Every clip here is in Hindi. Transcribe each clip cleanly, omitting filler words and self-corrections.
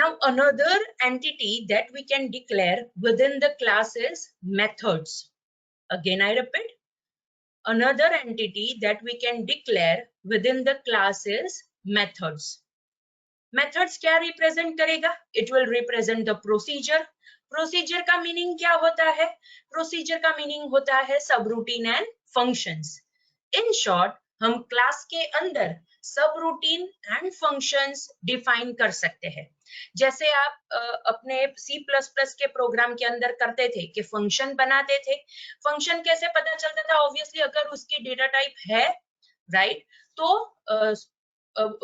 Now another entity that we can declare within the class is methods. Again I repeat, another entity that we can declare within the class is methods. Methods क्या represent करेगा? It will represent the procedure. Procedure का meaning क्या होता है? Procedure का meaning होता है subroutine and functions. In short, हम क्लास के अंदर सब रूटीन एंड फंक्शंस डिफाइन कर सकते हैं. जैसे आप अपने C++ के प्रोग्राम के अंदर करते थे कि फंक्शन बनाते थे. फंक्शन कैसे पता चलता था? ऑब्वियसली अगर उसकी डेटा टाइप है, राइट, तो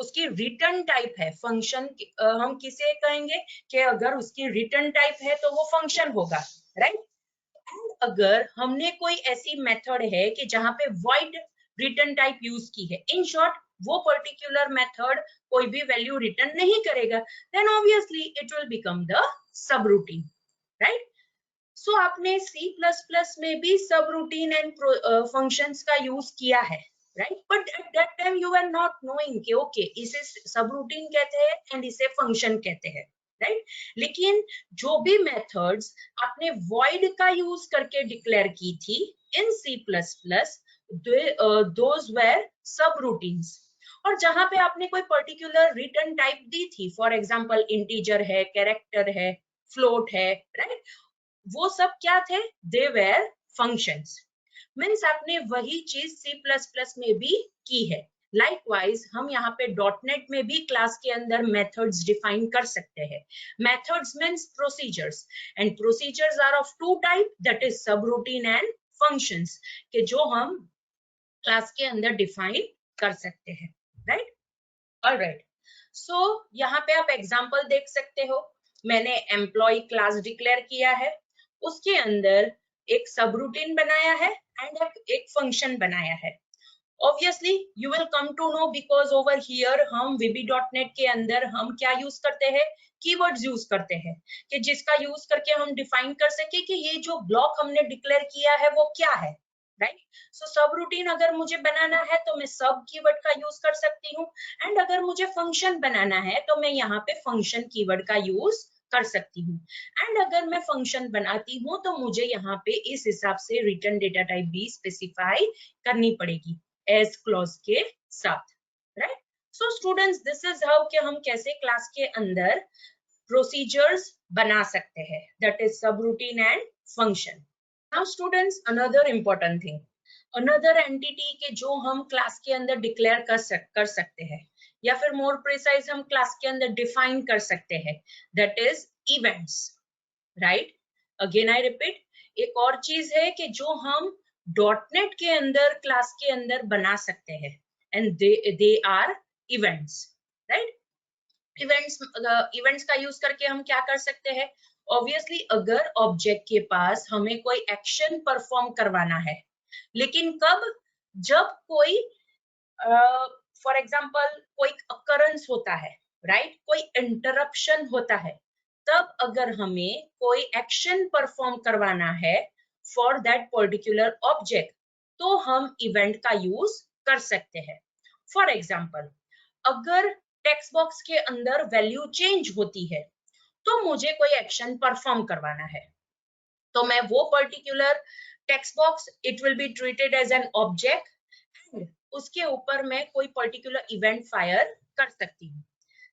उसकी रिटर्न टाइप है. फंक्शन हम किसे कहेंगे कि अगर उसकी रिटर्न टाइप है तो वो फंक्शन होगा, राइट. अगर हमने कोई ऐसी मेथड है कि जहां पे void रिटर्न टाइप यूज की है, इन शॉर्ट वो पर्टिकुलर मेथड कोई भी वैल्यू रिटर्न नहीं करेगा, then obviously it will become the subroutine, right. So आपने C++ में भी सब रूटीन एंड फंक्शंस का यूज किया है, right, but at that time you are not knowing कि ओके इसे सब रूटीन कहते हैं एंड इसे फंक्शन कहते हैं, राइट. लेकिन जो भी मेथड्स आपने void का यूज करके डिक्लेयर की थी इन C++, those were subroutines. और जहां पे आपने कोई पर्टिकुलर रिटर्न टाइप दी थी, फॉर एग्जांपल इंटीजर है, कैरेक्टर है, फ्लोट है, राइट, वो सब क्या थे? They were functions. मींस आपने वही चीज C++ में भी की है. लाइकवाइज हम यहाँ पे .NET में भी क्लास के अंदर मेथड्स डिफाइन कर सकते हैं. Methods means procedures, and procedures are of two type, that is subroutine and functions, के जो हम क्लास के अंदर डिफाइन कर सकते हैं, राइट. ऑलराइट, सो यहाँ पे आप एग्जांपल देख सकते हो. मैंने एम्प्लॉय क्लास डिक्लेयर किया है, उसके अंदर एक सबरूटीन बनाया है एंड एक फंक्शन बनाया है. Obviously you will come to know because over here हम VB.NET के अंदर हम क्या यूज करते हैं? कीवर्ड्स यूज करते हैं, कि जिसका यूज करके हम डिफाइन कर सके कि ये जो ब्लॉक हमने डिक्लेयर किया है वो क्या है, राइट. सो सब रूटीन अगर मुझे बनाना है तो मैं सब कीवर्ड का यूज कर सकती हूँ, एंड अगर मुझे फंक्शन बनाना है तो मैं यहाँ पे फंक्शन कीवर्ड का यूज कर सकती हूँ. एंड अगर मैं फंक्शन बनाती हूँ तो मुझे यहाँ पे इस हिसाब से रिटर्न डेटा टाइप भी स्पेसिफाई करनी पड़ेगी एज क्लॉज के साथ, right. So students, this is how कि हम कैसे क्लास के अंदर प्रोसीजर्स बना सकते हैं, दैट इज सब routine and function. Now students, another important thing, another entity के जो हम क्लास के अंदर डिक्लेयर कर सकते हैं, या फिर मोर प्रिसाइज हम क्लास के अंदर डिफाइन कर सकते हैं, that is events, right. Again I repeat, एक और चीज है कि जो हम .NET के अंदर क्लास के अंदर बना सकते हैं, and they are events, right. Events का यूज करके हम क्या कर सकते हैं? ऑब्वियसली अगर ऑब्जेक्ट के पास हमें कोई एक्शन परफॉर्म करवाना है, लेकिन कब? जब कोई फॉर एग्जांपल कोई अकरेंस होता है, राइट, कोई इंटरप्शन होता है, तब अगर हमें कोई एक्शन परफॉर्म करवाना है फॉर दैट पर्टिकुलर ऑब्जेक्ट, तो हम इवेंट का यूज कर सकते हैं. फॉर एग्जांपल, अगर टेक्स्ट बॉक्स के अंदर वैल्यू चेंज होती है तो मुझे कोई एक्शन परफॉर्म करवाना है, तो मैं वो particular text box, it will be treated as an object, उसके ऊपर मैं कोई पर्टिकुलर इवेंट फायर कर सकती हूँ.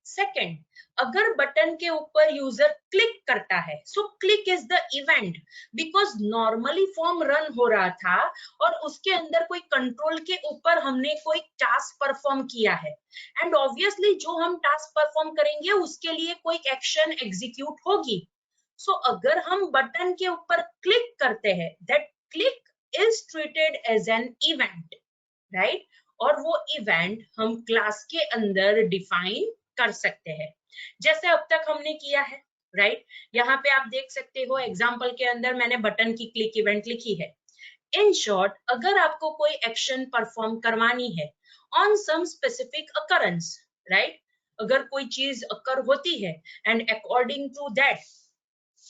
सेकेंड, अगर बटन के ऊपर यूजर क्लिक करता है, so click is the event, because normally form run हो रहा था और उसके अंदर कोई कंट्रोल के ऊपर हमने कोई टास्क परफॉर्म किया है, एंड ऑब्वियसली जो हम टास्क परफॉर्म करेंगे उसके लिए कोई एक्शन एग्जीक्यूट होगी. सो अगर हम बटन के ऊपर क्लिक करते हैं, that click is treated as an event, right. और वो इवेंट हम क्लास के अंदर डिफाइन कर सकते हैं, जैसे अब तक हमने किया है, राइट. यहाँ पे आप देख सकते हो एग्जाम्पल के अंदर मैंने बटन की क्लिक इवेंट लिखी है. इन शॉर्ट, अगर आपको कोई एक्शन परफॉर्म करवानी है on some specific occurrence, right, अगर कोई चीज अकर होती है एंड अकॉर्डिंग टू दैट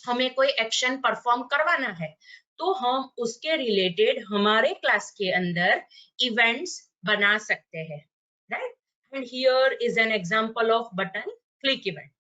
हमें कोई एक्शन परफॉर्म करवाना है, तो हम उसके रिलेटेड हमारे क्लास के अंदर इवेंट्स बना सकते हैं, right. And here is an example of button click event.